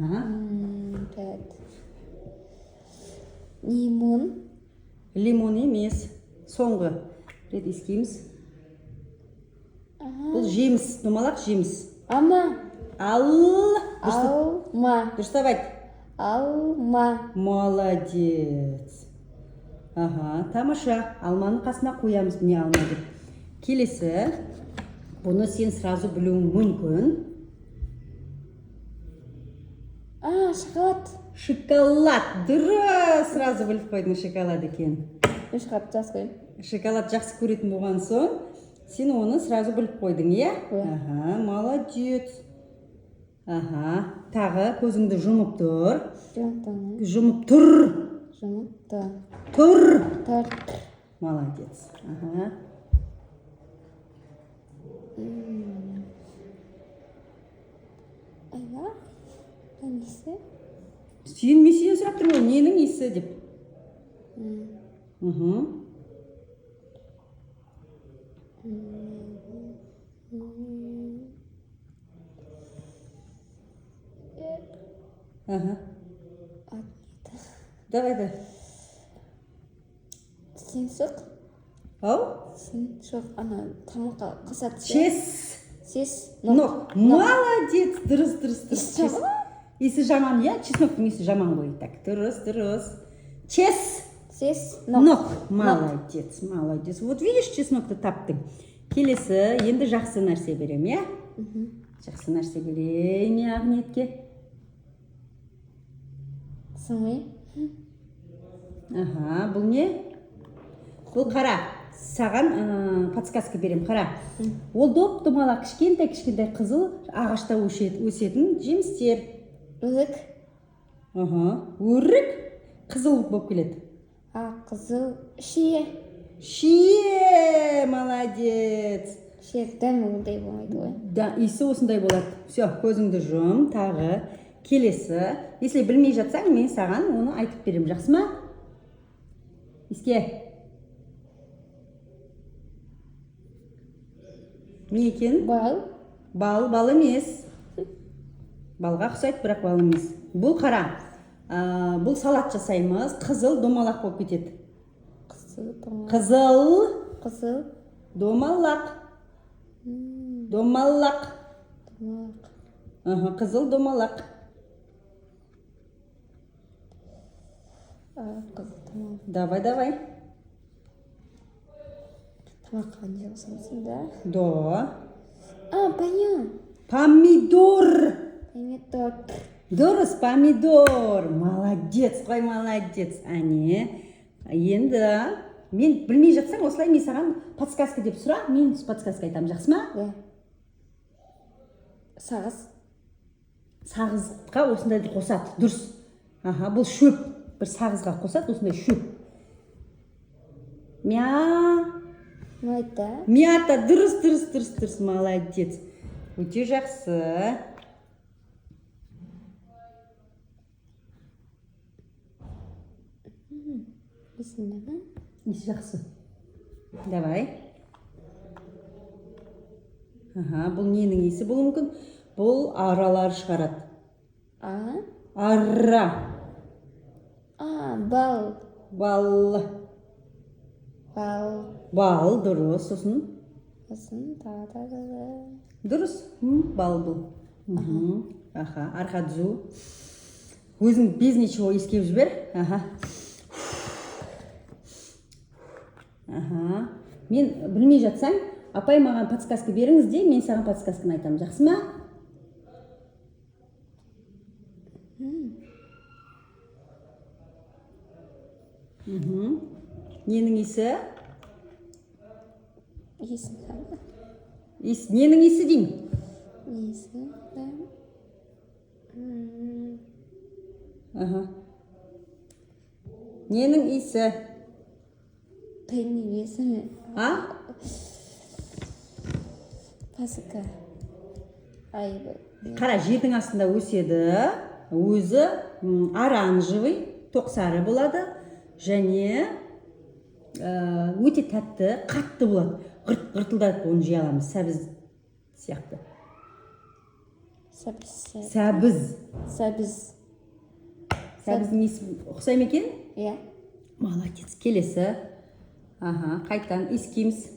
Так. Лимон. Лимон емес. Соңғы рет ескейміз. Бұл жеміс, домалақ жеміс. Алма. Алма. Дұрыстап айт. Алма. Молодец. Тамаша. Алманы қасына қоямыз, міне алма деп. Келесі. Бұны сен сразу білуің мүмкін. Шоколад. Шоколад. Дұрыс. Сразу біліп қойдың шоколад екен. Шоколад жақсы көрем. Шоколад жақсы көретін болған соң, сен оны сразу біліп қойдың, е? Молодец. Тағы көзіңді жұмып тұр. Жұмып тұр. Тұр. Молодец. Сен сұрап тұрмын, ненің есі деп. Давай. Сенсік. Ау? Сенсік, тамаққа қосады. Чес. Молодец. Дұрыс. Есі жаман, я? Чесноктың есі жаман ғой. Так, дұрыс. Чес. Молодец. Вот видишь, чеснокты таптың. Келесі, енді жақсы нәрсе берем, я? Жақсы нәрсе берем, Ағниетке. Сыңай. Бұл не? Бұл қара. Саған подсказка берем, қара. Ол доп-домалақ кішкентай қызыл ағашта өсетін жемістер. Өрік. Өрік қызыл болып келеді. Қызыл. Шие. Молодец. Шие дәмі ондай болмайды ғой. Да, иісі осындай болады. Все, көзіңді жұм, тағы. Келесі. Если білмей жатсаң, мен саған оны айтып берем, жақсы ма? Еске. Не екен? Бал емес. Балға ұқсайды, бірақ бал емес. Бұл қара. Бұл салат жасаймыз. Қызыл домалақ болып кетеді. Қызыл домалақ. Қызыл домалақ. Давай. Тамаққа не жасамасың да? Помидор. Дұрыс, помидор. Молодец, әне. Енді, мен білмей жатсаң, осылай мен саған подсказка деп сұра, мен подсказка айтам, жақсы ма? Сағызға осындай қосады, дұрыс. Бұл шөп, бір сағызға қосады, осындай шөп. Мята, дұрыс, молодец. Өте жақсы. Есі жақсы. Давай. Бұл ненің есі болуы мүмкін? Бұл аралар шығарады. Ара. Бал, дұрыс, сосын? Дұрыс, бал бұл. Арқа түзу. Өзің без ничего ескеп жібер. Мен білмей жатсаң, апай маған подсказка беріңіз де, мен саған подсказканы айтам, жақсы ма? Ненің есі? Ненің есі деймін? Ненің есі? Пеннің есі ме? Пасыка. Қара, жердің астында өседі. Өзі оранжевый, тоқсары болады. Және өте тәтті, қатты болады. Ғыртылдатып оны жей аламыз, сәбіз сияқты. Сәбіз. Сәбіз. Сәбіз. Сәбіздің несі ұқсай ма екен? Иә. Молодец. Келесі. Аха, қайтан иіскейміз.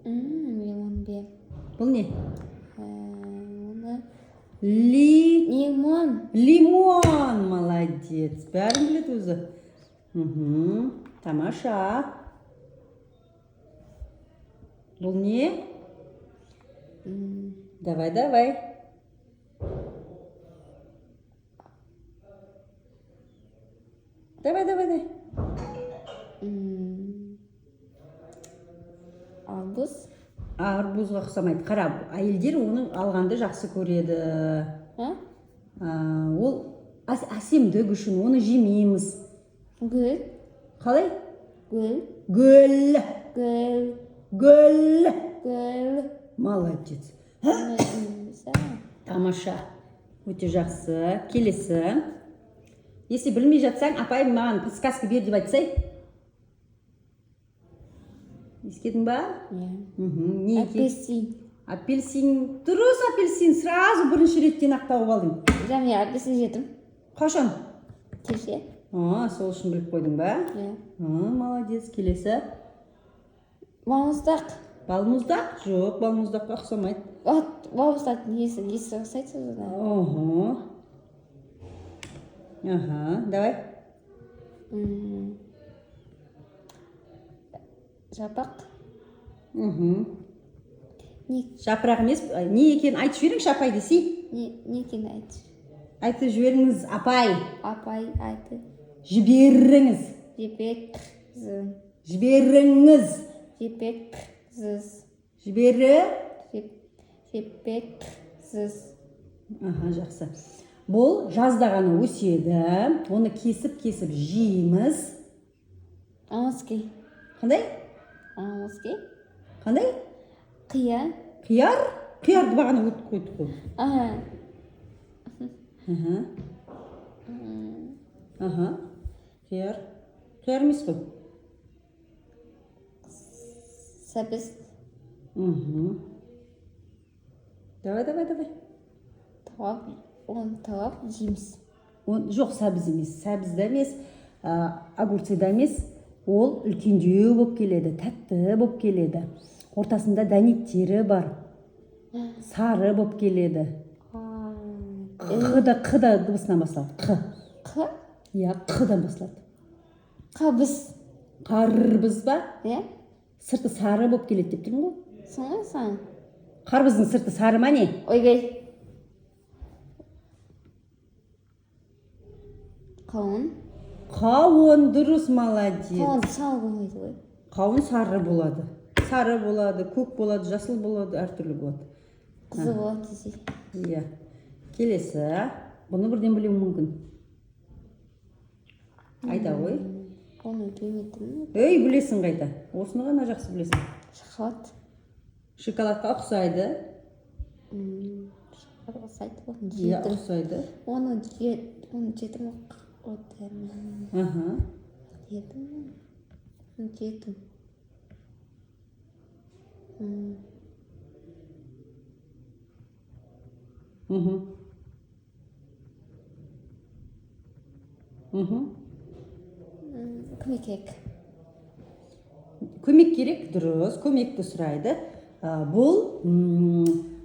Лимон бер. Бұл не? Оны Лимон. лимон. Молодец. Бәрін біледі өзі. Тамаша. Бұл не? Давай. Давай. Арбуз. Арбузға ұқсамайды. Қара, әйелдер оның алғанды жақсы көреді. Ол әсемдік үшін, оны жемейміз. Гүл. Қалай? Гүл. Гүл. Молодец. Тамаша. Өте жақсы. Келесі. Если білмей жатсаң, апайым маған подсказка бер деп айтсай. Ескедің ба? Иә. Апельсин. Апельсин. Дұрыс, апельсин. Сразу бірінші реттен ақ тауып алдың. Және апельсин жедім. Қашан? Кеше. Сол үшін біліп қойдың ба? Иә. Молодец. Келесі. Балмұздақ. Балмұздақ? Жоқ, балмұздаққа ұқсамайды. Балмұздақ есі ұқсайды содан. Давай. Жапақ. Жапырақ емес, не екенін айтып жіберің, шапай десей. Не екенін айтшы. Айтып жіберіңіз, апай. Апай айты. Жіберіңіз. Жіберіңіз. Жақсы. Бұл жазда ғана өседі. Оны кесіп жейміз. Алмаскей. Қандай? Алмаскей. Қандай? Қияр. Қияр? Қиярды бағана өтіп қойдық қой. Қияр. Қияр емес қой. Сәбіз. Давай. Оны тауап жейміз. Жоқ, сәбіз емес. Сәбізді емес, огурцыда емес. Ол үлкендеу болып келеді, тәтті болып келеді. Ортасында дәнеттері бар. Сары болып келеді. Қыда дыбысынан басталады. Қ? Иә, қыдан басталады. Қабыз. Қарбыз ба? Иә? Сырты сары болып келеді деп тұрмын ғой. Соңай. Қарбыздың сырты сары ма не? Ойбай. Қауын, дұрыс, молодец. Қауын сары болмайды ғой. Қауын сары болады. Сары болады, көк болады, жасыл болады, әртүрлі болады. Қызы болады десе. Иә. Келесі. Бұны бірден білуім мүмкін. Айда ғой. Оны білмедім. Білесің қайда. Осыны ғана жақсы білесің. Шоколад. Шоколадқа ұқсайды. Шоколадқа ұқсайды. Иә, ұқсайды. Оны жедім. Жедім. Көмек керек. Көмек керек, дұрыс, көмекті сұрайды. Бұл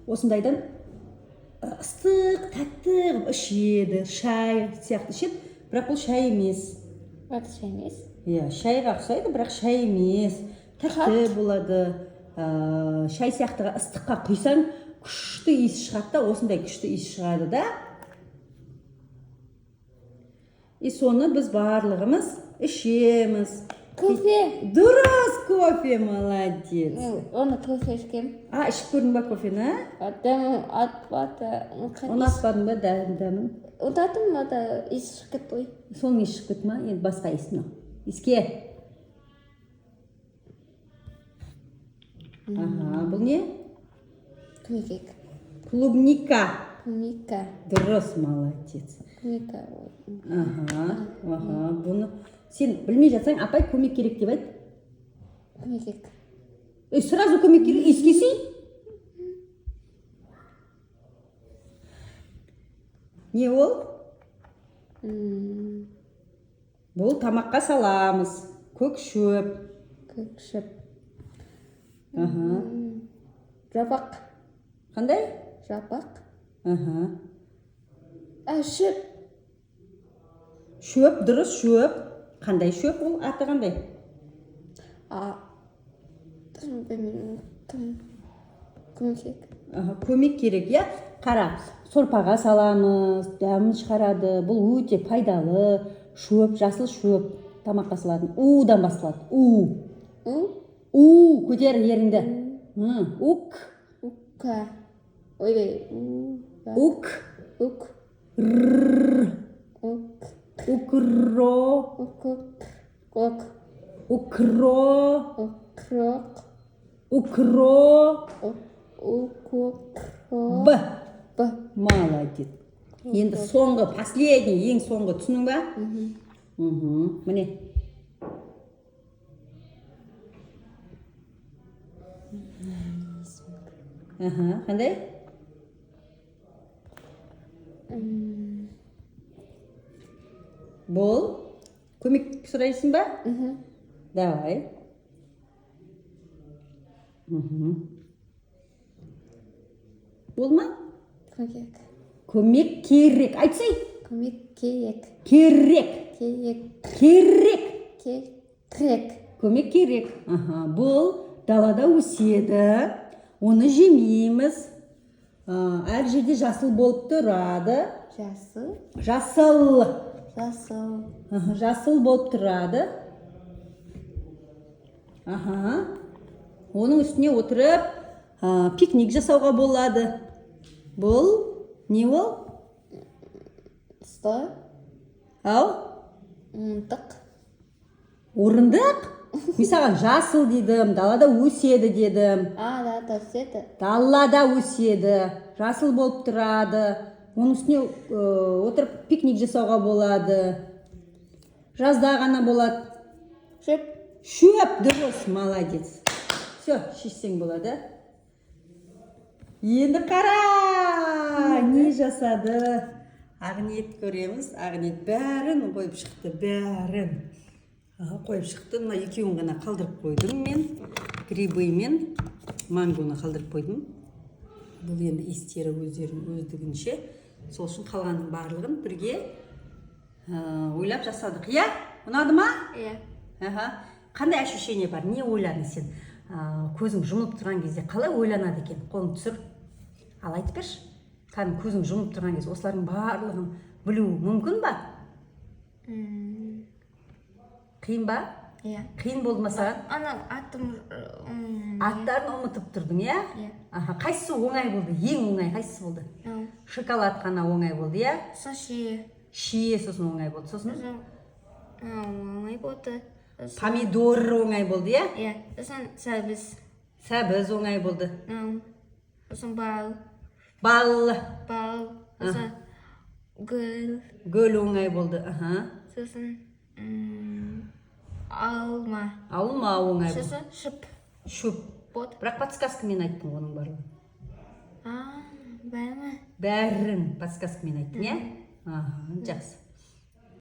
осындайдан ыстық, тәтті ішеді, шай сияқты ішеді, бірақ бұл шай емес. Бірақ шай емес? Иә, шайға ұқсайды, бірақ шай емес. Тәтті болады. Шай сияқтыға ыстыққа құйсаң, күшті иіс шығады да, осындай күшті иіс шығады да. Соны біз барлығымыз ішеміз. Кофе. Дұрыс, кофе, молодец. Оны кофе ішкем. Ішіп көрдің ба кофені? Дәмі атпады. Оны атпадың ба дәмін? Ұтатым ба да иіс шығып кетті ғой. Соның иіс шығып кетті ма? Енді басқа иіс мынау. Иіске. Бұл не? Көмек. Клубника. Клубника. Дұрыс, молодец. Клубника. Бұны сен білмей жатсаң, апай көмек керек деп айт. Көмек керек. Сразу көмек керек, иіскесей? Не ол? м, Бұл тамаққа саламыз. Көк шөп. көк шөп. Аха. Жабақ. Қандай? Жабақ. Аха. Шөп. Шөп, дұрыс шөп. Қандай шөп ол? Аты қандай? Көмек. Көмек керек, иә? Қара, сорпаға саламыз, дәмін шығарады. Бұл өте пайдалы шөп, жасыл шөп. Тамаққа салатын. Удан басталады. Көтер еріңді. Ук. Ука. Ойбай. Ук. Ук. Ук. Укро. Ок. Укро. Окрок. Укро. Укокро. Б. Б. Молодец. Енді соңғы, последний, ең соңғы, түсінің ба? Міне. Қандай? Бол. Көмек сұрайсың ба? Давай. Бол ма? Көмек. Көмек керек. Айтсай. Көмек керек. Керек. Керек. Керек. Керек. Көмек керек. Бұл далада өседі. Оны жемейміз. Әр жерде жасыл болып тұрады. Жасыл. Жасыл. Жасыл. Жасыл болып тұрады. Оның үстіне отырып, пикник жасауға болады. Бұл не ол? Стой. Ау? Орындық. Орындық? Мен саған жасыл дедім, далада өседі дедім. Далада өседі. Далада өседі, жасыл болып тұрады. Оның үстіне отырып пикник жасауға болады. Жазда ғана болады. Шөп. Шөп, дұрыс, молодец. Все, шешсең болады. Енді қара, не жасады? Ақниет көреміз. Ақниет бәрін қойып шықты, бәрін. Қойып шықты. Мына екеуін ғана қалдырып қойдым мен. Грибы мен мангоны қалдырып қойдым. Бұл енді истері өздігінше. Сол үшін қалғанның барлығын бірге ойлап жасадық. Иә? Ұнады ма? Иә. Қандай ощущение бар? Не ойладың сен? Көзің жұмылып тұрған кезде қалай ойланады екен? Қолың түсір. Ал айтып берші. Кәдімгі көзің жұмылып тұрған кезде осылардың барлығын білу мүмкін ба? Қиын ба? Иә. Қиын болды ма саған? Аттарын ұмытып тұрдың, иә? Иә. Қайсысы оңай болды? Ең оңай қайсысы болды? Шоколад қана оңай болды, иә? Сосын Шие сосын оңай болды. Сосын оңай болды. помидор оңай болды, иә? Иә. Сосын сәбіз. Сәбіз оңай болды. Сосын бал. Бал. Сосын гүл. Гүл оңай болды. Сосын алма. Алма оңай болды. Сосын шөп. Шөп. Бірақ подсказкамен айттың оның барлығын. Бәрі ма? Бәрін подсказкамен айттың, иә? Жақсы.